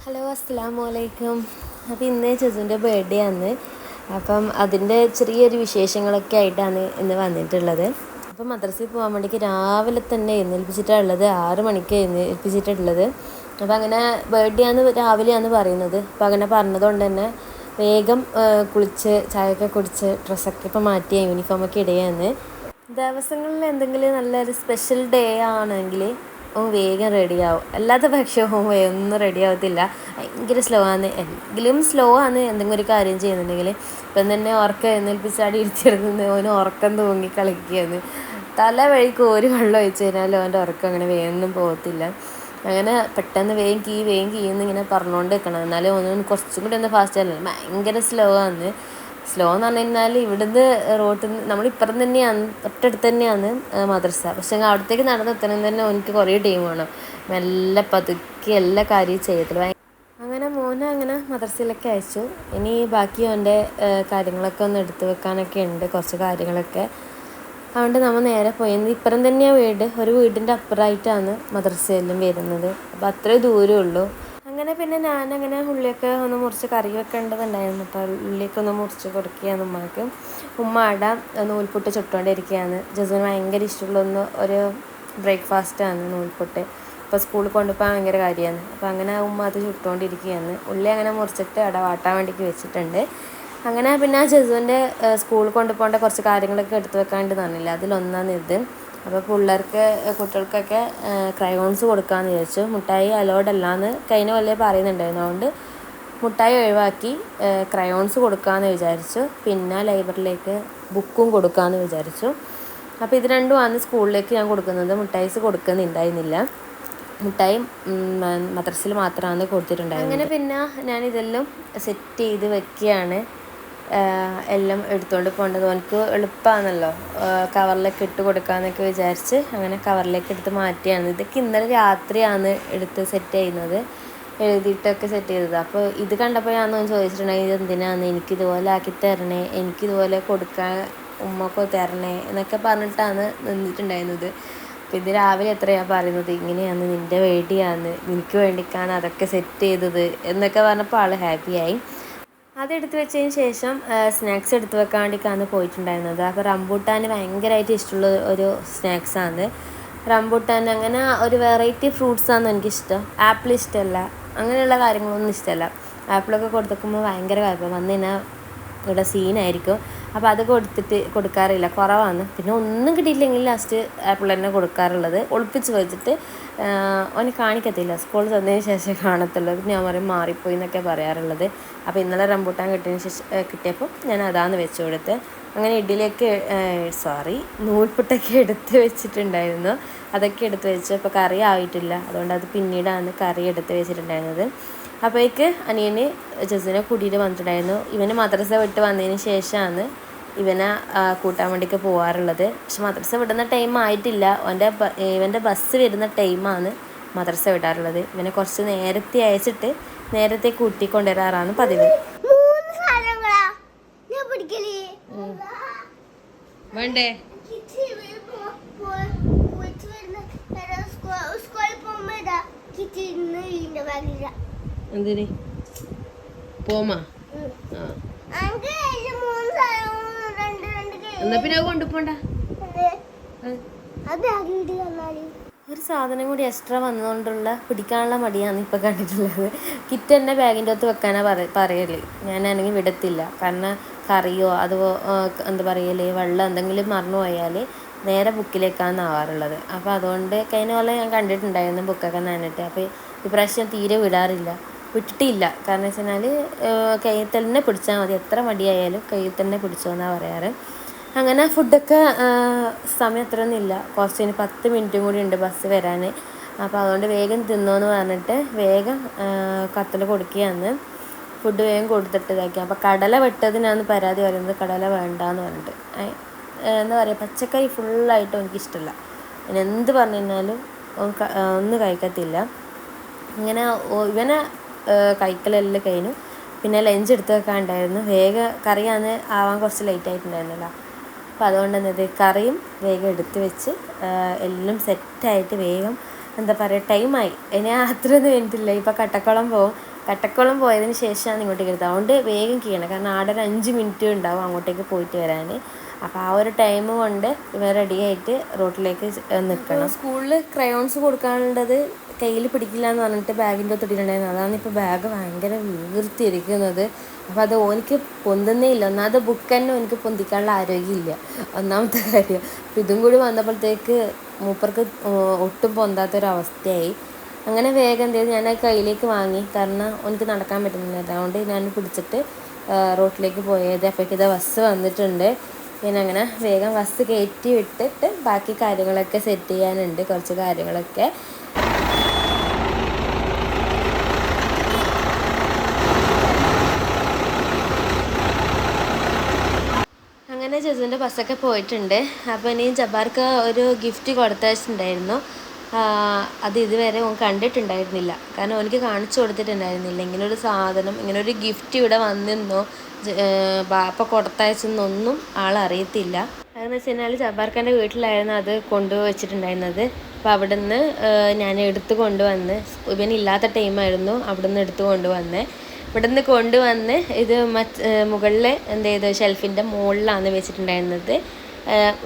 Hello, അസ്സലാമു അലൈക്കും. അപ്പോൾ ഇന്ന് ചെസുവിൻ്റെ ബർത്ത്ഡേ ആണ്. അപ്പം അതിൻ്റെ ചെറിയൊരു വിശേഷങ്ങളൊക്കെ ആയിട്ടാണ് ഇന്ന് വന്നിട്ടുള്ളത്. അപ്പം മദ്രസയിൽ പോകാൻ വേണ്ടിക്ക് രാവിലെ തന്നെ എഴുന്നേൽപ്പിച്ചിട്ടുള്ളത് 6 മണിക്ക് എഴുന്നേൽപ്പിച്ചിട്ടുള്ളത്. അപ്പോൾ അങ്ങനെ ബർത്ത്ഡേ ആണ് രാവിലെയാണ് പറയുന്നത്. അപ്പോൾ അങ്ങനെ പറഞ്ഞതുകൊണ്ട് തന്നെ വേഗം കുളിച്ച് ചായയൊക്കെ കുടിച്ച് ഡ്രസ്സൊക്കെ ഇപ്പോൾ മാറ്റിയ യൂണിഫോമൊക്കെ ഇടുകയാണ്. ദിവസങ്ങളിൽ എന്തെങ്കിലും നല്ലൊരു സ്പെഷ്യൽ ഡേ ആണെങ്കിൽ വേഗം റെഡിയാവും, അല്ലാത്ത പക്ഷം ഒന്നും റെഡി ആവത്തില്ല. ഭയങ്കര സ്ലോ ആണ്. എങ്കിലും സ്ലോ ആണ് എന്തെങ്കിലും ഒരു കാര്യം ചെയ്യുന്നുണ്ടെങ്കിൽ. ഇപ്പം തന്നെ ഉറക്കം എഴുന്നേൽപ്പിച്ചാടി ഇരിച്ചിരുന്ന് ഓന് ഉറക്കം തൂങ്ങി കളിക്കുകയാണ്. തല വഴിക്ക് ഒരു വെള്ളം ഒഴിച്ച് കഴിഞ്ഞാൽ അവൻ്റെ ഉറക്കം അങ്ങനെ വേഗം പോകത്തില്ല. അങ്ങനെ പെട്ടെന്ന് വേഗം കീന്ന് ഇങ്ങനെ പറഞ്ഞുകൊണ്ട് നിൽക്കണം, എന്നാലും ഒന്നും കുറച്ചും കൂടി ഒന്ന് ഫാസ്റ്റ് അല്ല. ഭയങ്കര സ്ലോ ആണ്. സ്ലോ എന്ന് പറഞ്ഞു കഴിഞ്ഞാൽ ഇവിടുന്ന് റോട്ടിൽ നിന്ന് നമ്മളിപ്പുറം തന്നെയാണ്, തൊട്ടടുത്ത് തന്നെയാണ് മദ്രസ. പക്ഷേ അവിടത്തേക്ക് നടന്നെത്തണം തന്നെ എനിക്ക് കുറേ ടൈം വേണം. മെല്ലെ പതുക്കി എല്ലാ കാര്യവും ചെയ്യത്തില്ല. അങ്ങനെ മോനെ അങ്ങനെ മദ്രസയിലൊക്കെ അയച്ചു. ഇനി ബാക്കി അവൻ്റെ കാര്യങ്ങളൊക്കെ ഒന്ന് എടുത്തു വെക്കാനൊക്കെ ഉണ്ട്, കുറച്ച് കാര്യങ്ങളൊക്കെ. അതുകൊണ്ട് നമ്മൾ നേരെ പോയത് ഇപ്പുറം തന്നെയാണ് വീട്. ഒരു വീടിൻ്റെ അപ്പുറമായിട്ടാണ് മദ്രസയെല്ലാം വരുന്നത്. അപ്പോൾ അത്രേ ദൂരമേ ഉള്ളൂ. അങ്ങനെ പിന്നെ ഞാനങ്ങനെ ഉള്ളിയൊക്കെ ഒന്ന് മുറിച്ച് കറി വെക്കേണ്ടതുണ്ടായിരുന്നു. അപ്പോൾ ഉള്ളിയൊക്കെ ഒന്ന് മുറിച്ച് കൊടുക്കുകയാണ് ഉമ്മക്ക്. ഉമ്മ അവിടെ നൂൽപുട്ട് ചുട്ടുകൊണ്ടിരിക്കുകയാണ്. ജസുവിന് ഭയങ്കര ഇഷ്ടമുള്ള ഒരു ബ്രേക്ക്ഫാസ്റ്റാണ് നൂൽപുട്ട്. ഇപ്പോൾ സ്കൂളിൽ കൊണ്ടുപോകാൻ ഭയങ്കര കാര്യമാണ്. അപ്പോൾ അങ്ങനെ ഉമ്മ അത് ചുട്ടുകൊണ്ടിരിക്കുകയാണ്. ഉള്ളി അങ്ങനെ മുറിച്ചിട്ട് അവിടെ വാട്ടാൻ വേണ്ടിക്ക് വെച്ചിട്ടുണ്ട്. അങ്ങനെ പിന്നെ ജസുവിൻ്റെ സ്കൂളിൽ കൊണ്ടുപോകേണ്ട കുറച്ച് കാര്യങ്ങളൊക്കെ എടുത്തു വെക്കാണ്ട് തന്നില്ല, അതിലൊന്നാണ് ഇത്. അപ്പോൾ കുട്ടികൾക്കൊക്കെ ക്രയോൺസ് കൊടുക്കാമെന്ന് വിചാരിച്ചു. മുട്ടായി അലോഡ് അല്ലാന്ന് കഴിഞ്ഞ കൊല്ലം പറയുന്നുണ്ടായിരുന്നു. അതുകൊണ്ട് മുട്ടായി ഒഴിവാക്കി ക്രയോൺസ് കൊടുക്കാമെന്ന് വിചാരിച്ചു. പിന്നെ ലൈബ്രറിയിലേക്ക് ബുക്കും കൊടുക്കാമെന്ന് വിചാരിച്ചു. അപ്പോൾ ഇത് രണ്ടുമാണ് സ്കൂളിലേക്ക് ഞാൻ കൊടുക്കുന്നത്. മുട്ടായിസ് കൊടുക്കുന്നുണ്ടായിരുന്നില്ല. മുട്ടായി മദ്രസയിൽ മാത്രമാണ് കൊടുത്തിട്ടുണ്ടായിരുന്നത്. അങ്ങനെ പിന്നെ ഞാനിതെല്ലാം സെറ്റ് ചെയ്ത് വെക്കുകയാണ്. എല്ലാം എടുത്തുകൊണ്ട് പോകേണ്ടത് എനിക്ക് എളുപ്പമാണല്ലോ, കവറിലേക്ക് ഇട്ട് കൊടുക്കാമെന്നൊക്കെ വിചാരിച്ച് അങ്ങനെ കവറിലേക്ക് എടുത്ത് മാറ്റിയാണ്. ഇതൊക്കെ ഇന്നലെ രാത്രിയാണ് എടുത്ത് സെറ്റ് ചെയ്യുന്നത്, എഴുതിയിട്ടൊക്കെ സെറ്റ് ചെയ്തത്. അപ്പോൾ ഇത് കണ്ടപ്പോൾ ഞാൻ ചോദിച്ചിട്ടുണ്ടെങ്കിൽ എന്തിനാണ് എനിക്കിതുപോലെ ആക്കി തരണേ, എനിക്കിതുപോലെ കൊടുക്കാൻ ഉമ്മക്കോ തരണേ എന്നൊക്കെ പറഞ്ഞിട്ടാണ് നിന്നിട്ടുണ്ടായിരുന്നത്. അപ്പോൾ ഇത് രാവിലെ എത്രയാണ് പറയുന്നത്, ഇങ്ങനെയാണ് നിൻ്റെ വേണ്ടിയാണ്, എനിക്ക് വേണ്ടിക്കാണ് അതൊക്കെ സെറ്റ് ചെയ്തത് എന്നൊക്കെ പറഞ്ഞപ്പോൾ ആൾ ഹാപ്പിയായി. അതെടുത്ത് വെച്ചതിന് ശേഷം സ്നാക്സ് എടുത്ത് വെക്കാൻ വേണ്ടിയിട്ടാണ് പോയിട്ടുണ്ടായിരുന്നത്. അപ്പോൾ റംബൂട്ടാൻ ഭയങ്കരമായിട്ട് ഇഷ്ടമുള്ള ഒരു സ്നാക്സാണ് റംബൂട്ടാൻ. അങ്ങനെ ഒരു വെറൈറ്റി ഫ്രൂട്ട്സാണ് എനിക്കിഷ്ടം. ആപ്പിൾ ഇഷ്ടമല്ല, അങ്ങനെയുള്ള കാര്യങ്ങളൊന്നും ഇഷ്ടമല്ല. ആപ്പിളൊക്കെ കൊടുത്തേക്കുമ്പോൾ ഭയങ്കര കുഴപ്പം വന്നു കഴിഞ്ഞാൽ ഇവിടെ സീനായിരിക്കും. അപ്പോൾ അത് കൊടുക്കാറില്ല, കുറവാണ്. പിന്നെ ഒന്നും കിട്ടിയില്ലെങ്കിൽ ലാസ്റ്റ് ആപ്പിൾ തന്നെ കൊടുക്കാറുള്ളത്. ഒളിപ്പിച്ച് വെച്ചിട്ട് അവന് കാണിക്കത്തില്ല, സ്കൂളിൽ തന്നതിന് ശേഷം കാണത്തുള്ളൂ. പിന്നെ ഞാൻ പറയും മാറിപ്പോയി എന്നൊക്കെ പറയാറുള്ളത്. അപ്പോൾ ഇന്നലെ റംബൂട്ടാൻ കിട്ടിയപ്പോൾ ഞാൻ അതാണ് വെച്ച് കൊടുത്ത്. അങ്ങനെ ഇഡ്ഡലിയൊക്കെ നൂൽപുട്ടൊക്കെ എടുത്ത് വെച്ചിട്ടുണ്ടായിരുന്നു. അതൊക്കെ എടുത്ത് വെച്ച് ഇപ്പോൾ കറി ആയിട്ടില്ല, അതുകൊണ്ട് അത് പിന്നീടാണ് കറി എടുത്ത് വെച്ചിട്ടുണ്ടായിരുന്നത്. അപ്പോഴേക്ക് അനിയന് ജസുവിനെ കൂട്ടിയിട്ട് വന്നിട്ടുണ്ടായിരുന്നു. ഇവന് മദ്രസ വിട്ട് വന്നതിന് ശേഷമാണ് ഇവനെ കൂട്ടാൻ വേണ്ടിയിട്ട് പോകാറുള്ളത്. പക്ഷെ മദ്രസ വിടുന്ന ടൈം ആയിട്ടില്ല, ഇവൻ്റെ ബസ് വരുന്ന ടൈമാണ് മദ്രസ വിടാറുള്ളത്. ഇവനെ കുറച്ച് നേരത്തെ അയച്ചിട്ട് നേരത്തെ കൂട്ടിക്കൊണ്ടുവരാറാണ് പതിവ്. വേണ്ടേ എന്തിന് പോമാ? എന്നാ പിന്നെ കൊണ്ടുപോണ്ട. ഒരു സാധനം കൂടി എക്സ്ട്രാ വന്നുകൊണ്ടുള്ള പിടിക്കാനുള്ള മടിയാണ് ഇപ്പോൾ കണ്ടിട്ടുള്ളത്. കിറ്റ് തന്നെ ബാഗിൻ്റെ അകത്ത് വെക്കാനാണ് പറയല്. ഞാനാണെങ്കിൽ വിടത്തില്ല, കാരണം കറിയോ അതോ എന്താ പറയല് വെള്ളം എന്തെങ്കിലും മറന്നു പോയാൽ നേരെ ബുക്കിലേക്കാണ് ആവാറുള്ളത്. അപ്പോൾ അതുകൊണ്ട് കഴിഞ്ഞ പോലെ ഞാൻ കണ്ടിട്ടുണ്ടായിരുന്നു ബുക്കൊക്കെ നനഞ്ഞിട്ട്. അപ്പോൾ ഇപ്രാവശ്യം തീരെ വിടാറില്ല, വിട്ടിട്ടില്ല. കാരണം വെച്ച് കഴിഞ്ഞാൽ കയ്യിൽ തന്നെ പിടിച്ചാൽ മതി, എത്ര മടിയായാലും കയ്യിൽ തന്നെ പിടിച്ചോ എന്നാണ് പറയാറ്. അങ്ങനെ ഫുഡൊക്കെ സമയം അത്രയൊന്നുമില്ല, കുറച്ച് 10 മിനിറ്റും കൂടി ഉണ്ട് ബസ് വരാൻ. അപ്പോൾ അതുകൊണ്ട് വേഗം തിന്നോന്ന് പറഞ്ഞിട്ട് വേഗം കത്തൽ കൊടുക്കുകയാണ്. ഫുഡ് വേഗം കൊടുത്തിട്ട് ഇതാക്കി. അപ്പോൾ കടല വെട്ടതിനാണ് പരാതി പറയുന്നത്, കടല വേണ്ടാന്ന് പറഞ്ഞിട്ട്. എന്താ പറയുക, പച്ചക്കറി ഫുള്ളായിട്ടും എനിക്കിഷ്ടമല്ല. ഞാൻ എന്ത് പറഞ്ഞു കഴിഞ്ഞാലും ഒന്നും കഴിക്കത്തില്ല. ഇങ്ങനെ ഇവനെ കഴിക്കലെല്ലാം കഴിഞ്ഞു. പിന്നെ ലഞ്ച് എടുത്ത് വെക്കാനുണ്ടായിരുന്നു. വേഗം കറിയാണ് ആവാൻ കുറച്ച് ലേറ്റ് ആയിട്ടുണ്ടായിരുന്നല്ലോ. അപ്പോൾ അതുകൊണ്ട് തന്നെ കറിയും വേഗം എടുത്ത് വെച്ച് എല്ലാം സെറ്റായിട്ട് വേഗം എന്താ പറയുക ടൈമായി. ഇനി അത്രയൊന്നും കഴിഞ്ഞിട്ടില്ല. ഇപ്പോൾ കട്ടക്കുളം പോകും. കട്ടക്കുളം പോയതിന് ശേഷമാണ് ഇങ്ങോട്ടേക്ക് എടുത്തത്. അതുകൊണ്ട് വേഗം ചെയ്യണം. കാരണം ആടെ ഒരു 5 മിനിറ്റ് ഉണ്ടാവും അങ്ങോട്ടേക്ക് പോയിട്ട് വരാൻ. അപ്പോൾ ആ ഒരു ടൈം കൊണ്ട് ഇവ റെഡിയായിട്ട് റോട്ടിലേക്ക് നിൽക്കണം. സ്കൂളിൽ ക്രയോൺസ് കൊടുക്കാനുള്ളത് കയ്യിൽ പിടിക്കില്ല എന്ന് പറഞ്ഞിട്ട് ബാഗിൻ്റെ ഒത്തിട്ടുണ്ടായിരുന്നു. അതാണ് ഇപ്പോൾ ബാഗ് ഭയങ്കര വീർത്തിരിക്കുന്നത്. അപ്പോൾ അത് ഓനിക്ക് പൊന്തുന്നേ ഇല്ല. ഒന്നാമത് ബുക്ക് തന്നെ ഓനിക്ക് പൊന്തിക്കാനുള്ള ആരോഗ്യമില്ല, ഒന്നാമത്തെ കാര്യം. അപ്പോൾ ഇതും കൂടി വന്നപ്പോഴത്തേക്ക് മൂപ്പർക്ക് ഒട്ടും പൊന്താത്തൊരവസ്ഥയായി. അങ്ങനെ വേഗം എന്ത് ചെയ്തു, ഞാൻ കയ്യിലേക്ക് വാങ്ങി. കാരണം എനിക്ക് നടക്കാൻ പറ്റുന്നില്ല. അതുകൊണ്ട് ഞാൻ പിടിച്ചിട്ട് റോട്ടിലേക്ക് പോയത്. അപ്പോഴേക്ക് ഇതാ ബസ് വന്നിട്ടുണ്ട്. പിന്നെ അങ്ങനെ വേഗം ബസ് കയറ്റി വിട്ടിട്ട് ബാക്കി കാര്യങ്ങളൊക്കെ സെറ്റ് ചെയ്യാനുണ്ട്, കുറച്ച് കാര്യങ്ങളൊക്കെ. അങ്ങനെ ജസുവിൻ്റെ ബസ്സൊക്കെ പോയിട്ടുണ്ട്. അപ്പോൾ ഇനിയും ജബ്ബാർക്ക് ഒരു ഗിഫ്റ്റ് കൊടുത്തയച്ചിട്ടുണ്ടായിരുന്നു. അത് ഇതുവരെ ഓൻ കണ്ടിട്ടുണ്ടായിരുന്നില്ല. കാരണം ഓനിക്ക് കാണിച്ചു കൊടുത്തിട്ടുണ്ടായിരുന്നില്ല ഇങ്ങനൊരു സാധനം, ഇങ്ങനൊരു ഗിഫ്റ്റ് ഇവിടെ വന്നിരുന്നോ, ബാപ്പ കൊടുത്തയച്ചെന്നൊന്നും ആളറിയത്തില്ല. അതെന്ന് വെച്ച് കഴിഞ്ഞാൽ ജബ്ബാർക്കാൻ്റെ വീട്ടിലായിരുന്നു അത് കൊണ്ടുവച്ചിട്ടുണ്ടായിരുന്നത്. അപ്പോൾ അവിടെ നിന്ന് ഞാൻ എടുത്തു കൊണ്ടുവന്ന്, ഇവനില്ലാത്ത ടൈമായിരുന്നു, അവിടെ നിന്ന് എടുത്തു കൊണ്ടുവന്ന്. ഇവിടെ നിന്ന് കൊണ്ടുവന്ന് ഇത് മുകളിൽ എന്ത് ചെയ്തു, ഷെൽഫിൻ്റെ മുകളിലാണ് വെച്ചിട്ടുണ്ടായിരുന്നത്.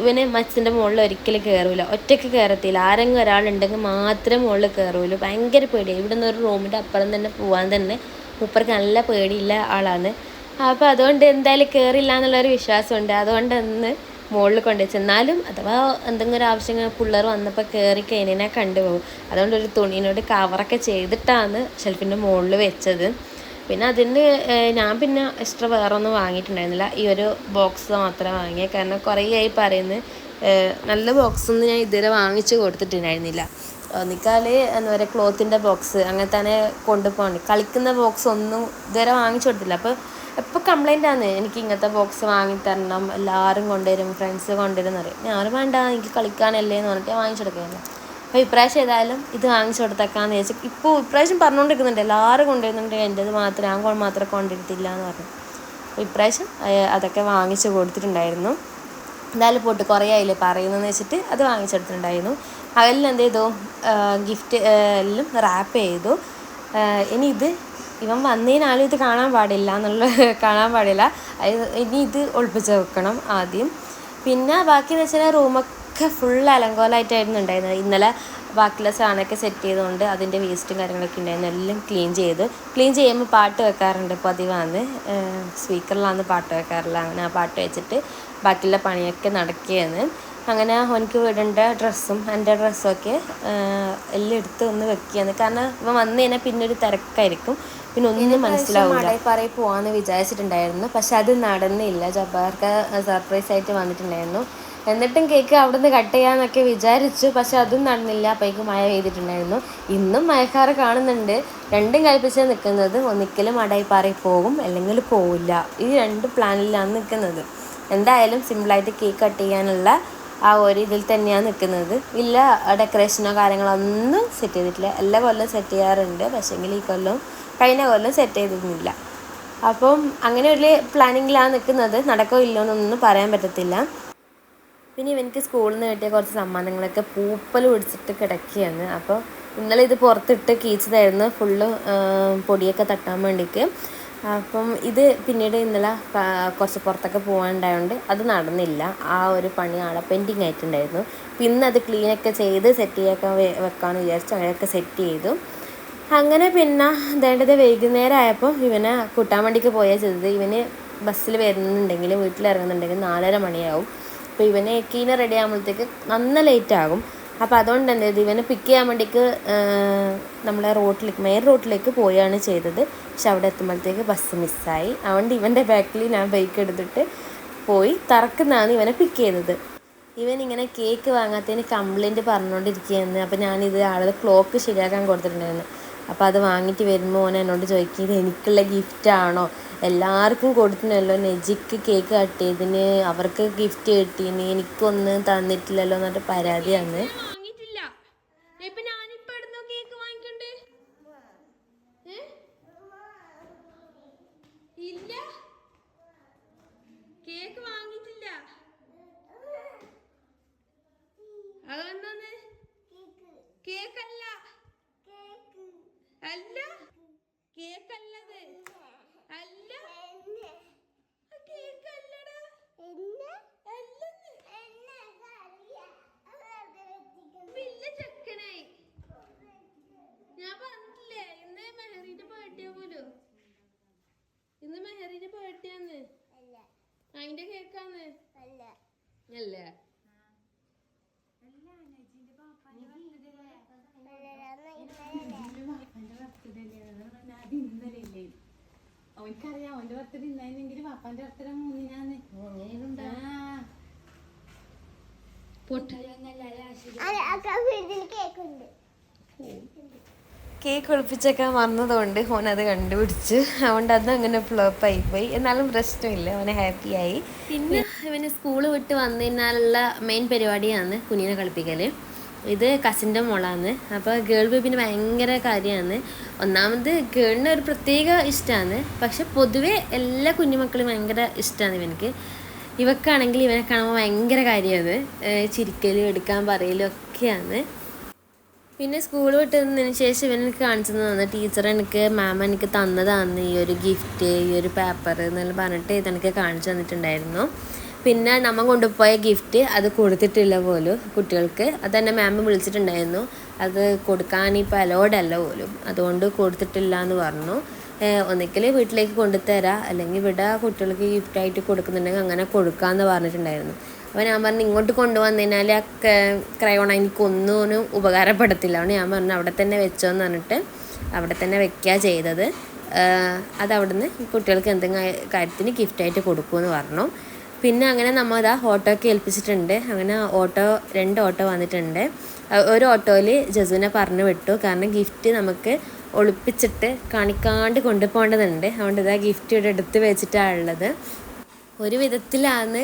ഇവന് മച്ചിൻ്റെ മുകളിൽ ഒരിക്കലും കയറൂല, ഒറ്റയ്ക്ക് കയറത്തില്ല. ആരെങ്കിലും ഒരാളുണ്ടെങ്കിൽ മാത്രമേ മുകളിൽ കയറൂലൂ. ഭയങ്കര പേടിയാണ്. ഇവിടെ നിന്ന് ഒരു റൂമിൻ്റെ അപ്പുറം തന്നെ പോകാൻ തന്നെ മൂപ്പർക്ക് നല്ല പേടിയില്ല ആളാണ്. അപ്പോൾ അതുകൊണ്ട് എന്തായാലും കയറില്ല എന്നുള്ളൊരു വിശ്വാസമുണ്ട്. അതുകൊണ്ട് ഒന്ന് മുകളിൽ കൊണ്ടുവച്ചു. എന്നാലും അഥവാ എന്തെങ്കിലും ഒരു ആവശ്യങ്ങൾ പിള്ളേർ വന്നപ്പോൾ കയറി കഴിഞ്ഞാൽ കണ്ടുപോകും. അതുകൊണ്ട് ഒരു തുണീനോട് കവറൊക്കെ ചെയ്തിട്ടാണ് ഷെൽഫിൻ്റെ മുകളിൽ വെച്ചത്. പിന്നെ അതിന് ഞാൻ പിന്നെ എക്സ്ട്രാ വേറെ ഒന്നും വാങ്ങിയിട്ടുണ്ടായിരുന്നില്ല. ഈ ഒരു ബോക്സ് മാത്രമേ വാങ്ങിയത്. കാരണം കുറേ ആയി പറയുന്നത് നല്ല ബോക്സൊന്നും ഞാൻ ഇതുവരെ വാങ്ങിച്ചു കൊടുത്തിട്ടുണ്ടായിരുന്നില്ല. ഒന്നിക്കാൽ എന്താ പറയുക ക്ലോത്തിൻ്റെ ബോക്സ് അങ്ങനെ തന്നെ കൊണ്ടുപോകണം. കളിക്കുന്ന ബോക്സ് ഒന്നും ഇതുവരെ വാങ്ങിച്ചു കൊടുത്തില്ല. അപ്പോൾ എപ്പോൾ കംപ്ലൈൻ്റ് ആണ്, എനിക്ക് ഇങ്ങനത്തെ ബോക്സ് വാങ്ങിത്തരണം, എല്ലാവരും കൊണ്ടുവരും, ഫ്രണ്ട്സ് കൊണ്ടുവരും എന്ന് പറയും. ഞാനും വേണ്ട, എനിക്ക് കളിക്കാനല്ലേ എന്ന് പറഞ്ഞിട്ട് വാങ്ങിച്ചു കൊടുക്കുകയില്ല. അപ്പോൾ ഇപ്രാവശ്യം ഏതായാലും ഇത് വാങ്ങിച്ചു കൊടുത്തേക്കാന്ന് ചോദിച്ചാൽ ഇപ്പോൾ ഇപ്രാവശ്യം പറഞ്ഞുകൊണ്ടിരിക്കുന്നുണ്ട് എല്ലാവരും കൊണ്ടുവരുന്നുണ്ട്, എൻ്റേത് മാത്രം ഞാൻ മാത്രം കൊണ്ടുവരത്തില്ല എന്ന് പറഞ്ഞു. അപ്പോൾ ഇപ്രാവശ്യം അതൊക്കെ വാങ്ങിച്ചു കൊടുത്തിട്ടുണ്ടായിരുന്നു. എന്തായാലും പോട്ട് കുറേ ആയില്ലേ പറയുന്നതെന്ന് വെച്ചിട്ട് അത് വാങ്ങിച്ചെടുത്തിട്ടുണ്ടായിരുന്നു. അതിൽ എന്ത് ചെയ്തു, ഗിഫ്റ്റ് എല്ലാം റാപ്പ് ചെയ്തു. ഇനി ഇത് ഇവൻ വന്നതിനാലും ഇത് കാണാൻ പാടില്ല, ഇനി ഇത് ഒളിപ്പിച്ച് വെക്കണം ആദ്യം. പിന്നെ ബാക്കിയെന്ന് വെച്ചാൽ റൂമൊക്കെ ഫുൾ അലങ്കോലമായിട്ടായിരുന്നു ഉണ്ടായിരുന്നത്. ഇന്നലെ ബാക്കിയുള്ള സാധനമൊക്കെ സെറ്റ് ചെയ്തുകൊണ്ട് അതിൻ്റെ വേസ്റ്റും കാര്യങ്ങളൊക്കെ ഉണ്ടായിരുന്നു, എല്ലാം ക്ലീൻ ചെയ്യുമ്പോൾ പാട്ട് വെക്കാറുണ്ട് പതിവാണ്. സ്പീക്കറിലാണ് പാട്ട് വെക്കാറില്ല. അങ്ങനെ ആ പാട്ട് വെച്ചിട്ട് ബാക്കിയുള്ള പണിയൊക്കെ നടക്കുകയാണ്. അങ്ങനെ എനിക്ക് വിടേണ്ട ഡ്രസ്സും എൻ്റെ ഡ്രസ്സൊക്കെ എല്ലാം എടുത്ത് ഒന്ന് വെക്കുകയാണ്. കാരണം ഇവൻ വന്നു കഴിഞ്ഞാൽ പിന്നെ ഒരു തിരക്കായിരിക്കും, പിന്നെ ഒന്നും മനസ്സിലാവില്ല. മടൈപ്പാറയിൽ പോകാമെന്ന് വിചാരിച്ചിട്ടുണ്ടായിരുന്നു, പക്ഷെ അത് നടന്നില്ല. ജബ്ബാർക്ക് സർപ്രൈസായിട്ട് വന്നിട്ടുണ്ടായിരുന്നു. എന്നിട്ടും കേക്ക് അവിടെ നിന്ന് കട്ട് ചെയ്യാമെന്നൊക്കെ വിചാരിച്ചു, പക്ഷെ അതും നടന്നില്ല. അപ്പോഴേക്കും മഴ പെയ്തിട്ടുണ്ടായിരുന്നു. ഇന്നും മഴക്കാറ് കാണുന്നുണ്ട്. രണ്ടും കൽപ്പിച്ചാണ് നിൽക്കുന്നത്. ഒന്നിക്കലും മടൈപ്പാറയിൽ പോകും, അല്ലെങ്കിൽ പോവില്ല. ഈ രണ്ട് പ്ലാനിലാണ് നിൽക്കുന്നത്. എന്തായാലും സിമ്പിളായിട്ട് കേക്ക് കട്ട് ചെയ്യാനുള്ള ആ ഒരു ഇതിൽ തന്നെയാണ് നിൽക്കുന്നത്. ഇല്ല ഡെക്കറേഷനോ കാര്യങ്ങളോ ഒന്നും സെറ്റ് ചെയ്തിട്ടില്ല. എല്ലാ കൊല്ലം സെറ്റ് ചെയ്യാറുണ്ട്, പക്ഷേങ്കിൽ ഈ കൊല്ലം കഴിഞ്ഞ കൊല്ലം സെറ്റ് ചെയ്തിരുന്നില്ല. അപ്പം അങ്ങനെ ഒരു പ്ലാനിങ്ങിലാണ് നിൽക്കുന്നത്. നടക്കോ ഇല്ലോ എന്നൊന്നും പറയാൻ പറ്റത്തില്ല. പിന്നെ ഇവനിക്ക് സ്കൂളിൽ നിന്ന് കിട്ടിയ കുറച്ച് സമ്മാനങ്ങളൊക്കെ പൂപ്പൽ പിടിച്ചിട്ട് കിടക്കുകയാണ്. അപ്പോൾ ഇന്നലെ ഇത് പുറത്തിട്ട് കീച്ചതായിരുന്നു, ഫുള്ള് പൊടിയൊക്കെ തട്ടാൻ വേണ്ടിയിട്ട്. അപ്പം ഇത് പിന്നീട് ഇന്നലെ കുറച്ച് പുറത്തൊക്കെ പോകാനുണ്ടായതുകൊണ്ട് അത് നടന്നില്ല. ആ ഒരു പണി ആളെ പെൻഡിങ് ആയിട്ടുണ്ടായിരുന്നു. പിന്നെ അത് ക്ലീനൊക്കെ ചെയ്ത് സെറ്റ് ചെയ്യാൻ വെക്കാമെന്ന് വിചാരിച്ചു. അങ്ങനെയൊക്കെ സെറ്റ് ചെയ്തു. അങ്ങനെ പിന്നെ വേണ്ടത് വൈകുന്നേരം ആയപ്പോൾ ഇവനെ കൂട്ടാൻ വേണ്ടിക്ക് പോയാൽ ചെയ്തത്. ഇവന് ബസ്സിൽ വരുന്നുണ്ടെങ്കിൽ വീട്ടിലിറങ്ങുന്നുണ്ടെങ്കിൽ 4:30 മണിയാവും. അപ്പോൾ ഇവനെ എക്കീനെ റെഡി ആകുമ്പോഴത്തേക്ക് നന്ന ലേറ്റ് ആകും. അപ്പോൾ അതുകൊണ്ട് തന്നെ ഇവനെ പിക്ക് ചെയ്യാൻ വേണ്ടിക്ക് നമ്മളെ മെയിൻ റോട്ടിലേക്ക് പോയാണ് ചെയ്തത്. പക്ഷെ അവിടെ എത്തുമ്പോഴത്തേക്ക് ബസ് മിസ്സായി. അതുകൊണ്ട് ഇവൻ്റെ ബാക്കിൽ ഞാൻ ബൈക്ക് എടുത്തിട്ട് പോയി തറക്കുന്നതാണ് ഇവനെ പിക്ക് ചെയ്തത്. ഇവൻ ഇങ്ങനെ കേക്ക് വാങ്ങാത്തതിന് കംപ്ലൈൻറ്റ് പറഞ്ഞുകൊണ്ടിരിക്കുകയായിരുന്നു. അപ്പോൾ ഞാനിത് ആളുടെ ക്ലോക്ക് ശരിയാക്കാൻ കൊടുത്തിട്ടുണ്ടായിരുന്നു. അപ്പോൾ അത് വാങ്ങിയിട്ട് വരുമ്പോൾ ഓൻ എന്നോട് ചോദിക്കും, ഇത് എനിക്കുള്ള ഗിഫ്റ്റാണോ, എല്ലാവർക്കും കൊടുത്തിനല്ലോ, നെജിക്ക് കേക്ക് കട്ട് ചെയ്തിന്, അവർക്ക് ഗിഫ്റ്റ് കിട്ടീന്, എനിക്കൊന്നും തന്നിട്ടില്ലല്ലോ എന്നിട്ട് പരാതിയാണ്. കേക്ക് വാങ്ങിയിട്ടില്ല. അതെന്താന്ന് കേക്കല്ല അല്ലേ അവനക്കറിയാം അവന്റെ ബർത്ത്ഡേ ഇന്നായിരുന്നെങ്കിൽ പാപ്പാന്റെ ബർത്ത്ഡേ മൂന്നിനാന്ന്. കേക്ക് ഒളിപ്പിച്ചൊക്കെ വന്നതുകൊണ്ട് ഓൻ അത് കണ്ടുപിടിച്ച് അതുകൊണ്ട് അത് അങ്ങനെ ഫ്ലോപ്പ് ആയിപ്പോയി. എന്നാലും പ്രശ്നമില്ല, ഓനെ ഹാപ്പിയായി. പിന്നെ ഇവന് സ്കൂൾ വിട്ട് വന്നതിനാലുള്ള മെയിൻ പരിപാടിയാണ് കുഞ്ഞിനെ കളിപ്പിക്കൽ. ഇത് കസിൻ്റെ മോളാണ്. അപ്പോൾ ഗേൾ ബേബിന് ഭയങ്കര കാര്യമാണ്. ഒന്നാമത് ഗേളിന് ഒരു പ്രത്യേക ഇഷ്ടമാണ്, പക്ഷെ പൊതുവേ എല്ലാ കുഞ്ഞുമക്കളും ഭയങ്കര ഇഷ്ടമാണ് ഇവനക്ക്. ഇവക്കാണെങ്കിൽ ഇവനെ കാണുമ്പോൾ ഭയങ്കര കാര്യമാണ്, ചിരിക്കലും എടുക്കാൻ പറയലും ഒക്കെയാണ്. പിന്നെ സ്കൂൾ വിട്ടതിന് ശേഷം ഇവൻ എനിക്ക് കാണിച്ചു തന്നു, ടീച്ചർ എനിക്ക് എനിക്ക് തന്നതാണ് ഈ ഒരു ഗിഫ്റ്റ്, ഈ ഒരു പേപ്പർ എന്നെല്ലാം പറഞ്ഞിട്ട് ഇതെനിക്ക് കാണിച്ചു തന്നിട്ടുണ്ടായിരുന്നു. പിന്നെ നമ്മൾ കൊണ്ടുപോയ ഗിഫ്റ്റ് അത് കൊടുത്തിട്ടില്ല പോലും കുട്ടികൾക്ക്. അത് തന്നെ വിളിച്ചിട്ടുണ്ടായിരുന്നു, അത് കൊടുക്കാൻ ഇപ്പോൾ അലോഡല്ല പോലും, അതുകൊണ്ട് കൊടുത്തിട്ടില്ല എന്ന് പറഞ്ഞു. ഒന്നിക്കൽ വീട്ടിലേക്ക് കൊണ്ടുതരാം, അല്ലെങ്കിൽ ഇവിടെ കുട്ടികൾക്ക് ഗിഫ്റ്റായിട്ട് കൊടുക്കുന്നുണ്ടെങ്കിൽ അങ്ങനെ കൊടുക്കാമെന്ന് പറഞ്ഞിട്ടുണ്ടായിരുന്നു. അപ്പോൾ ഞാൻ പറഞ്ഞു ഇങ്ങോട്ട് കൊണ്ടുവന്നതിനാൽ ആ ക്രയോൺ എനിക്കൊന്നും ഉപകാരപ്പെടത്തില്ല. അതുകൊണ്ട് ഞാൻ പറഞ്ഞു അവിടെ തന്നെ വെച്ചോന്ന് പറഞ്ഞിട്ട് അവിടെ തന്നെ വെക്കുക ചെയ്തത്. അതവിടുന്ന് കുട്ടികൾക്ക് എന്തെങ്കിലും കാര്യത്തിന് ഗിഫ്റ്റായിട്ട് കൊടുക്കുമെന്ന് പറഞ്ഞു. പിന്നെ അങ്ങനെ നമ്മൾ അതാ ഓട്ടോയ്ക്ക് ഏൽപ്പിച്ചിട്ടുണ്ട്. അങ്ങനെ 2 ഓട്ടോ വന്നിട്ടുണ്ട്. ഒരു ഓട്ടോയിൽ ജസുവിനെ പറഞ്ഞു വിട്ടു, കാരണം ഗിഫ്റ്റ് നമുക്ക് ഒളിപ്പിച്ചിട്ട് കാണിക്കാണ്ട് കൊണ്ടുപോകേണ്ടതുണ്ട്. അതുകൊണ്ട് ഇതാ ഗിഫ്റ്റ് ഇവിടെ എടുത്ത് വെച്ചിട്ടാണ് ഉള്ളത്. ഒരു വിധത്തിലാണ്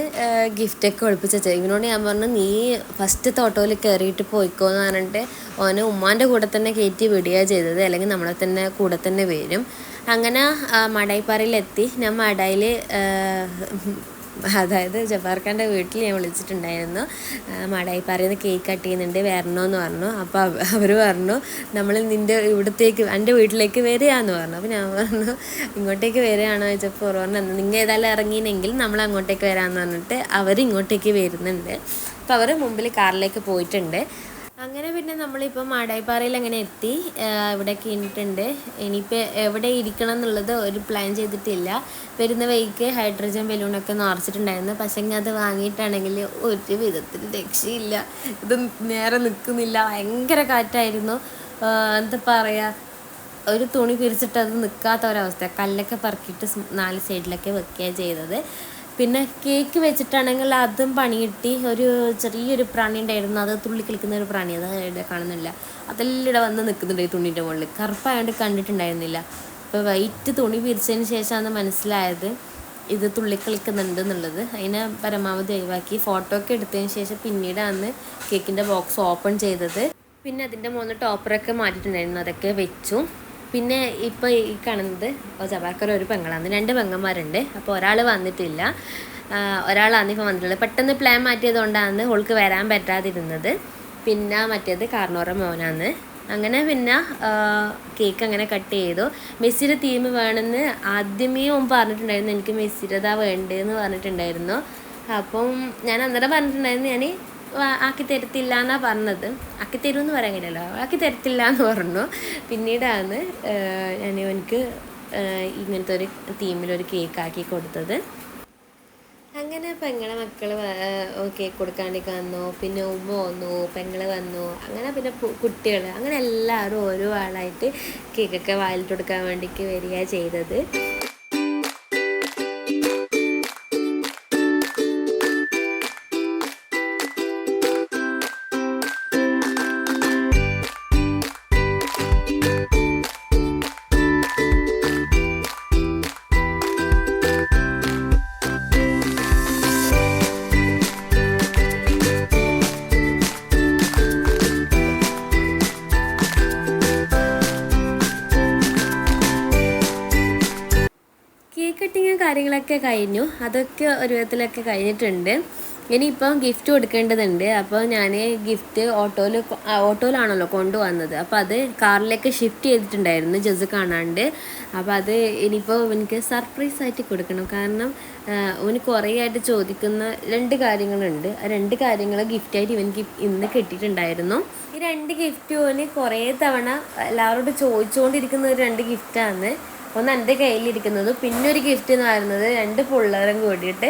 ഗിഫ്റ്റൊക്കെ ഒളിപ്പിച്ചത്. ഇവനോട് ഞാൻ പറഞ്ഞു നീ ഫസ്റ്റത്തെ ഓട്ടോയിൽ കയറിയിട്ട് പോയിക്കോന്ന് പറഞ്ഞിട്ട് ഓന് ഉമ്മാൻ്റെ കൂടെ തന്നെ കയറ്റി വിടുകയാണ് ചെയ്തത്, അല്ലെങ്കിൽ നമ്മളെ തന്നെ കൂടെ തന്നെ വരും. അങ്ങനെ മടായിപ്പാറയിലെത്തി. ഞാൻ മടായിൽ അതായത് ജബ്ബാർഖാൻ്റെ വീട്ടിൽ ഞാൻ വിളിച്ചിട്ടുണ്ടായിരുന്നു. മടായിപ്പാറയിൽ നിന്ന് കേക്ക് കട്ട് ചെയ്യുന്നുണ്ട്, വരണമെന്ന് പറഞ്ഞു. അപ്പോൾ അവർ പറഞ്ഞു നമ്മൾ നിൻ്റെ എൻ്റെ വീട്ടിലേക്ക് വരികയാന്ന് പറഞ്ഞു. അപ്പോൾ ഞാൻ പറഞ്ഞു ഇങ്ങോട്ടേക്ക് വരികയാണോ ചോദിച്ചപ്പോൾ പറഞ്ഞു നിങ്ങൾ ഏതായാലും ഇറങ്ങിയെങ്കിൽ നമ്മൾ അങ്ങോട്ടേക്ക് വരാമെന്ന് പറഞ്ഞിട്ട് അവർ ഇങ്ങോട്ടേക്ക് വരുന്നുണ്ട്. അപ്പോൾ അവർ മുമ്പിൽ കാറിലേക്ക് പോയിട്ടുണ്ട്. അങ്ങനെ പിന്നെ നമ്മളിപ്പോൾ മാടായിപ്പാറയിൽ അങ്ങനെ എത്തി, ഇവിടെ കഴിഞ്ഞിട്ടുണ്ട്. ഇനിയിപ്പോൾ എവിടെ ഇരിക്കണം എന്നുള്ളത് ഒരു പ്ലാൻ ചെയ്തിട്ടില്ല. വരുന്ന വഴിക്ക് ഹൈഡ്രജൻ ബലൂണൊക്കെ നിറച്ചിട്ടുണ്ടായിരുന്നു, പക്ഷേ അത് വാങ്ങിയിട്ടാണെങ്കിൽ ഒരു വിധത്തിൽ രക്ഷയില്ല. ഇത് നേരെ നിൽക്കുന്നില്ല, ഭയങ്കര കാറ്റായിരുന്നു. എന്താ പറയുക, ഒരു തുണി പിരിച്ചിട്ട് അത് നിൽക്കാത്ത ഒരവസ്ഥ. കല്ലൊക്കെ പറക്കിയിട്ട് 4 സൈഡിലൊക്കെ വെക്കുകയാണ് ചെയ്തത്. പിന്നെ കേക്ക് വെച്ചിട്ടാണെങ്കിൽ അതും പണി കിട്ടി. ഒരു ചെറിയൊരു പ്രാണി ഉണ്ടായിരുന്നു, അത് തുള്ളി കളിക്കുന്ന ഒരു പ്രാണി, അത് ഇവിടെ കാണുന്നില്ല. അതെല്ലാം ഇവിടെ വന്ന് നിൽക്കുന്നുണ്ട് ഈ തുണീൻ്റെ മുകളിൽ. കറുപ്പായതുകൊണ്ട് കണ്ടിട്ടുണ്ടായിരുന്നില്ല. അപ്പോൾ വൈറ്റ് തുണി പിരിച്ചതിന് ശേഷമാണ് മനസ്സിലായത് ഇത് തുള്ളിക്കളിക്കുന്നുണ്ട് എന്നുള്ളത്. അതിനെ പരമാവധി ഒഴിവാക്കി. ഫോട്ടോ ഒക്കെ എടുത്തതിന് ശേഷം പിന്നീടാണ് കേക്കിൻ്റെ ബോക്സ് ഓപ്പൺ ചെയ്തത്. പിന്നെ അതിൻ്റെ മുകളിൽ ടോപ്പറൊക്കെ മാറ്റിയിട്ടുണ്ടായിരുന്നു, അതൊക്കെ വെച്ചു. പിന്നെ ഇപ്പോൾ ഈ കാണുന്നത് ജബാർക്കർ ഒരു പെങ്ങളാണ്, 2 പെങ്ങന്മാരുണ്ട്. അപ്പോൾ ഒരാൾ വന്നിട്ടില്ല, ഒരാളാണ് ഇപ്പോൾ വന്നിട്ടുള്ളത്. പെട്ടെന്ന് പ്ലാൻ മാറ്റിയതുകൊണ്ടാണ് ഓൾക്ക് വരാൻ പറ്റാതിരുന്നത്. പിന്നെ മറ്റേത് കാർണോറ മോനാണ്. അങ്ങനെ പിന്നെ കേക്ക് അങ്ങനെ കട്ട് ചെയ്തു. മെസ്സിയുടെ തീം വേണമെന്ന് ആദ്യമേ പറഞ്ഞിട്ടുണ്ടായിരുന്നു, എനിക്ക് മെസ്സിയുടേതാ വേണ്ടതെന്ന് പറഞ്ഞിട്ടുണ്ടായിരുന്നു. അപ്പം ഞാൻ അന്നേരം പറഞ്ഞിട്ടുണ്ടായിരുന്നു ഞാൻ ആക്കി തരത്തില്ല എന്നാണ് പറഞ്ഞത്. ആക്കി തരുമെന്ന് പറയാൻ കഴിയില്ലല്ലോ, ആക്കി തരത്തില്ല എന്ന് പറഞ്ഞു. പിന്നീടാണ് ഞാൻ എനിക്ക് ഇങ്ങനത്തെ ഒരു തീമിലൊരു കേക്ക് ആക്കി കൊടുത്തത്. അങ്ങനെ പെങ്ങളെ മക്കൾ കേക്ക് കൊടുക്കാണ്ടേക്ക് വന്നു, പിന്നെ ഉമ്മ വന്നു, പെങ്ങൾ വന്നു, അങ്ങനെ പിന്നെ കുട്ടികൾ, അങ്ങനെ എല്ലാവരും ഓരോ ആളായിട്ട് കേക്കൊക്കെ വായിലിട്ട് കൊടുക്കാൻ വേണ്ടിയിട്ട് വരികയാണ് ചെയ്തത്. കാര്യങ്ങളൊക്കെ കഴിഞ്ഞു, അതൊക്കെ ഒരു വിധത്തിലൊക്കെ കഴിഞ്ഞിട്ടുണ്ട്. ഇനിയിപ്പം ഗിഫ്റ്റ് കൊടുക്കേണ്ടതുണ്ട്. അപ്പോൾ ഞാൻ ഗിഫ്റ്റ് ഓട്ടോയിലാണല്ലോ കൊണ്ടുവന്നത്, അപ്പോൾ അത് കാറിലേക്ക് ഷിഫ്റ്റ് ചെയ്തിട്ടുണ്ടായിരുന്നു ജസ് കാണാണ്ട്. അപ്പോൾ അത് ഇനിയിപ്പോൾ എനിക്ക് സർപ്രൈസായിട്ട് കൊടുക്കണം. കാരണം അവന് കുറേ ആയിട്ട് ചോദിക്കുന്ന 2 കാര്യങ്ങളുണ്ട്. ആ 2 കാര്യങ്ങൾ ഗിഫ്റ്റായിട്ട് ഇവനിക്ക് ഇന്ന് കിട്ടിയിട്ടുണ്ടായിരുന്നു. ഈ 2 ഗിഫ്റ്റ് ഓന് കുറേ തവണ എല്ലാവരോടും ചോദിച്ചുകൊണ്ടിരിക്കുന്ന ഒരു 2 ഗിഫ്റ്റാണ്. ഒന്ന് എൻ്റെ കയ്യിലിരിക്കുന്നത്, പിന്നെ ഒരു ഗിഫ്റ്റ് എന്ന് പറയുന്നത് 2 പിള്ളേരും കൂടിയിട്ട്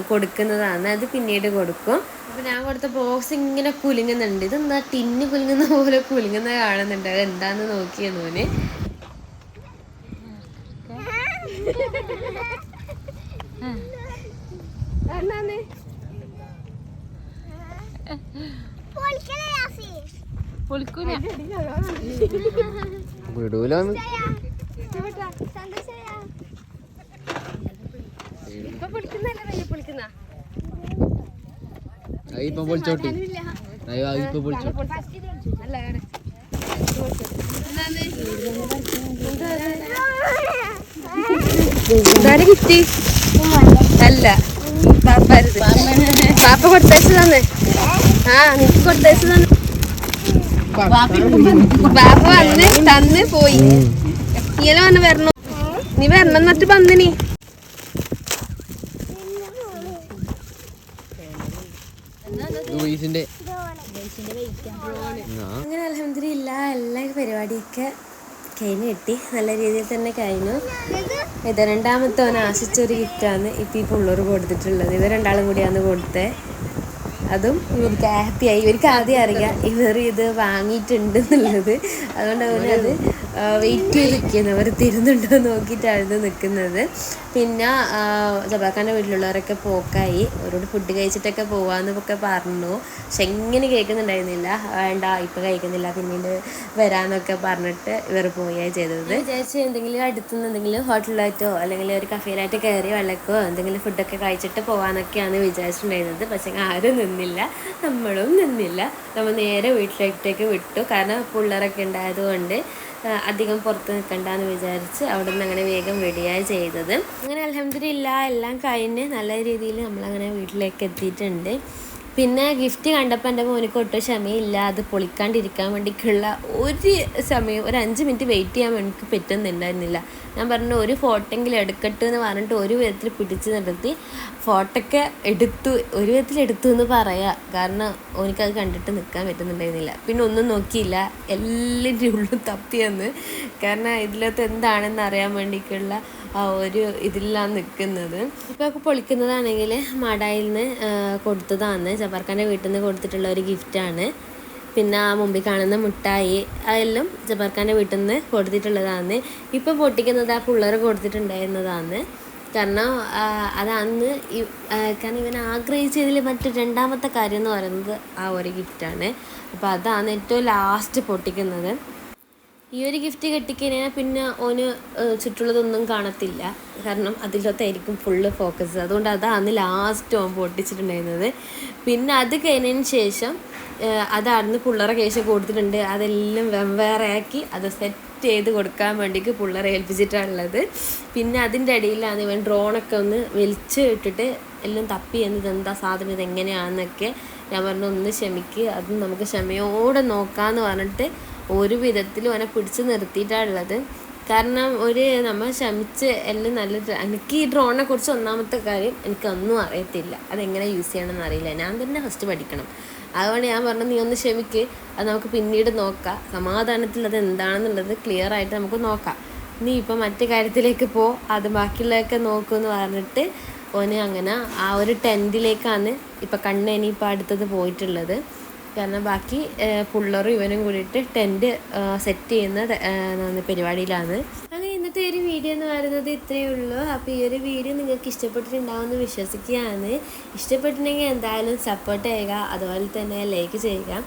കൊടുക്കുന്നതാണ്. അത് പിന്നീട് കൊടുക്കും. അപ്പോൾ ഞാൻ കൊടുത്ത ബോക്സ് ഇങ്ങനെ കുലുങ്ങുന്നുണ്ട്. ഇതെന്താ ടിന്ന് കുലുങ്ങുന്ന പോലെ കുലുങ്ങുന്നത് കാണുന്നുണ്ട്. അത് എന്താണെന്ന് നോക്കിയെന്നോന്. വിടൂലെന്ന് ഇപ്പൊ പൊളിച്ചോട്ടി ഇപ്പൊ പൊളിച്ചോട്ടി ഗിഫ്റ്റ് അല്ല പാപ്പ കൊടുത്തയച്ചതാന്ന്. നിനക്ക് കൊടുത്തയച്ചതാന്ന്. പാപ്പ വന്ന് തന്ന് പോയി. ഇങ്ങനെ വന്ന് വരണോ, നീ വരണം എന്നിട്ട് വന്നിനി. അങ്ങനെ അൽഹംദുലില്ലാ എല്ലാ പരിപാടിയൊക്കെ കഴിഞ്ഞ് കിട്ടി. നല്ല രീതിയിൽ തന്നെ കഴിഞ്ഞു. ഇത് രണ്ടാമത്തെ അവൻ ആശിച്ചൊരു ഗിഫ്റ്റാണ് ഇപ്പം ഈ പിള്ളേർ കൊടുത്തിട്ടുള്ളത്. ഇവർ രണ്ടാളും കൂടിയാണ് കൊടുത്തത്. അതും ഇവർക്ക് ഹാപ്പിയായി. ഇവർക്ക് ആദ്യം അറിയാം ഇവർ ഇത് വാങ്ങിയിട്ടുണ്ട് എന്നുള്ളത്. അതുകൊണ്ട് അവനത് വെയിറ്റ് ചെയ്ത് നിൽക്കുന്നത്, അവർ തരുന്നുണ്ടോ എന്ന് നോക്കിയിട്ടാണ് നിൽക്കുന്നത്. പിന്നെ ജബാക്കാൻ്റെ വീട്ടിലുള്ളവരൊക്കെ പോക്കായി. അവരോട് ഫുഡ് കഴിച്ചിട്ടൊക്കെ പോകാമെന്നൊക്കെ പറഞ്ഞു. പക്ഷെ എങ്ങനെ കേൾക്കുന്നുണ്ടായിരുന്നില്ല. വേണ്ട ഇപ്പം കഴിക്കുന്നില്ല, പിന്നീട് വരാമെന്നൊക്കെ പറഞ്ഞിട്ട് ഇവർ പോവുകയാണ് ചെയ്തത്. വിചാരിച്ച് എന്തെങ്കിലും അടുത്തുനിന്ന് എന്തെങ്കിലും ഹോട്ടലിലായിട്ടോ അല്ലെങ്കിൽ ഒരു കഫേയിലായിട്ട് കയറി വെള്ളക്കോ എന്തെങ്കിലും ഫുഡൊക്കെ കഴിച്ചിട്ട് പോകാമെന്നൊക്കെയാണ് വിചാരിച്ചിട്ടുണ്ടായിരുന്നത്. പക്ഷേ ആരും നിന്നില്ല, നമ്മളും നിന്നില്ല. നമ്മൾ നേരെ വീട്ടിലേക്ക് വിട്ടു. കാരണം പിള്ളേരൊക്കെ ഉണ്ടായതുകൊണ്ട് അധികം പുറത്ത് നിൽക്കണ്ടെന്ന് വിചാരിച്ച് അവിടെ നിന്ന് അങ്ങനെ വേഗം വെടിയാണ് ചെയ്തത്. അങ്ങനെ അൽഹംദുലില്ലാ എല്ലാം കഴിഞ്ഞ് നല്ല രീതിയിൽ നമ്മളങ്ങനെ വീട്ടിലേക്ക് എത്തിയിട്ടുണ്ട്. പിന്നെ ഗിഫ്റ്റ് കണ്ടപ്പോൾ എൻ്റെ മോനിക്ക് ഒട്ടും ക്ഷമയില്ല. അത് പൊളിക്കാണ്ടിരിക്കാൻ വേണ്ടിയിട്ടുള്ള ഒരു സമയം, ഒരു 5 മിനിറ്റ് വെയിറ്റ് ചെയ്യാൻ എനിക്ക് പറ്റുന്നുണ്ടായിരുന്നില്ല. ഞാൻ പറഞ്ഞു ഒരു ഫോട്ടോയെങ്കിലും എടുക്കട്ടെ എന്ന് പറഞ്ഞിട്ട് ഒരു വിധത്തിൽ പിടിച്ച് നിർത്തി ഫോട്ടോയൊക്കെ എടുത്തു. ഒരു വിധത്തിൽ എടുത്തു എന്ന് പറയാം. കാരണം എനിക്കത് കണ്ടിട്ട് നിൽക്കാൻ പറ്റുന്നുണ്ടായിരുന്നില്ല. പിന്നെ ഒന്നും നോക്കിയില്ല, എല്ലാവരുടെ ഉള്ളിൽ തപ്പി വന്ന്. കാരണം ഇതിലകത്ത് എന്താണെന്ന് അറിയാൻ വേണ്ടിയിട്ടുള്ള ആ ഒരു ഇതിലാണ് നിൽക്കുന്നത്. ഇപ്പോൾ പൊളിക്കുന്നതാണെങ്കിൽ മാടായിൽ നിന്ന് കൊടുത്തതാണ്. ജബാർഖാൻ്റെ വീട്ടിൽ നിന്ന് കൊടുത്തിട്ടുള്ള ഒരു ഗിഫ്റ്റാണ്. പിന്നെ ആ മുമ്പിൽ കാണുന്ന മുട്ടായി അതെല്ലാം ജബാർഖാൻ്റെ വീട്ടിൽ നിന്ന് കൊടുത്തിട്ടുള്ളതാണ്. ഇപ്പം പൊട്ടിക്കുന്നത് ആ പിള്ളേർ കൊടുത്തിട്ടുണ്ടായിരുന്നതാണ്. കാരണം അതാണ് കാരണം ഇവൻ ആഗ്രഹിച്ചതിൽ മറ്റു രണ്ടാമത്തെ കാര്യം എന്ന് പറയുന്നത് ആ ഒരു ഗിഫ്റ്റാണ്. അപ്പോൾ അതാണ് ഏറ്റവും ലാസ്റ്റ് പൊട്ടിക്കുന്നത്. ഈ ഒരു ഗിഫ്റ്റ് കിട്ടിക്കഴിഞ്ഞാൽ പിന്നെ ഓന് ചുറ്റുള്ളതൊന്നും കാണത്തില്ല. കാരണം അതിലൊത്തായിരിക്കും ഫുള്ള് ഫോക്കസ്. അതുകൊണ്ട് അതാണ് ലാസ്റ്റ് ഓൻ പൊട്ടിച്ചിട്ടുണ്ടായിരുന്നത്. പിന്നെ അത് കഴിഞ്ഞതിന് ശേഷം അതായിരുന്നു പിള്ളേരെ കേസ് കൊടുത്തിട്ടുണ്ട്. അതെല്ലാം വെവ്വേറെ ആക്കി അത് സെറ്റ് ചെയ്ത് കൊടുക്കാൻ വേണ്ടിയിട്ട് പിള്ളേരെ ഏൽപ്പിച്ചിട്ടുള്ളത്. പിന്നെ അതിൻ്റെ ഇടയിലാണ് ഇവൻ ഡ്രോണൊക്കെ ഒന്ന് വലിച്ച് ഇട്ടിട്ട് എല്ലാം തപ്പി എന്നത് എന്താ സാധനം ഇതെങ്ങനെയാണെന്നൊക്കെ. ഞാൻ പറഞ്ഞു ഒന്ന് ക്ഷമിക്ക്, അത് നമുക്ക് ക്ഷമയോടെ നോക്കാമെന്ന് പറഞ്ഞിട്ട് ഒരു വിധത്തിലും അവനെ പിടിച്ച് നിർത്തിയിട്ടാണുള്ളത്. കാരണം നമ്മൾ ശ്രമിച്ച് എല്ലാം നല്ല. എനിക്ക് ഈ ഡ്രോണിനെ കുറിച്ച് ഒന്നാമത്തെ കാര്യം എനിക്കൊന്നും അറിയത്തില്ല, അതെങ്ങനെ യൂസ് ചെയ്യണമെന്ന് അറിയില്ല. ഞാൻ തന്നെ ഫസ്റ്റ് പഠിക്കണം. അതുകൊണ്ട് ഞാൻ പറഞ്ഞു നീ ഒന്ന് ക്ഷമിക്ക്, അത് നമുക്ക് പിന്നീട് നോക്കാം, സമാധാനത്തിൽ അത് എന്താണെന്നുള്ളത് ക്ലിയർ ആയിട്ട് നമുക്ക് നോക്കാം, നീ ഇപ്പം മറ്റു കാര്യത്തിലേക്ക് പോ, അത് ബാക്കിയുള്ളതൊക്കെ നോക്കുമെന്ന് പറഞ്ഞിട്ട് ഓന് അങ്ങനെ ആ ഒരു ടെൻറ്റിലേക്കാണ് ഇപ്പം ഇനിയിപ്പോൾ അടുത്തത് പോയിട്ടുള്ളത്. കാരണം ബാക്കി പിള്ളേരും ഇവനും കൂടിയിട്ട് ടെൻറ്റ് സെറ്റ് ചെയ്യുന്ന പരിപാടിയിലാണ്. അങ്ങനെ ഇന്നത്തെ ഒരു വീഡിയോ എന്ന് പറയുന്നത് ഇത്രയേ ഉള്ളൂ. അപ്പോൾ ഈ ഒരു വീഡിയോ നിങ്ങൾക്ക് ഇഷ്ടപ്പെട്ടിട്ടുണ്ടാവുമെന്ന് വിശ്വസിക്കുകയാണ്. ഇഷ്ടപ്പെട്ടിട്ടുണ്ടെങ്കിൽ എന്തായാലും സപ്പോർട്ട് ചെയ്യുക, അതുപോലെ തന്നെ ലൈക്ക് ചെയ്യുക.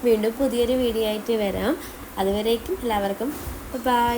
വീണ്ടും പുതിയൊരു വീഡിയോ ആയിട്ട് വരാം. അതുവരേക്കും എല്ലാവർക്കും ബൈ.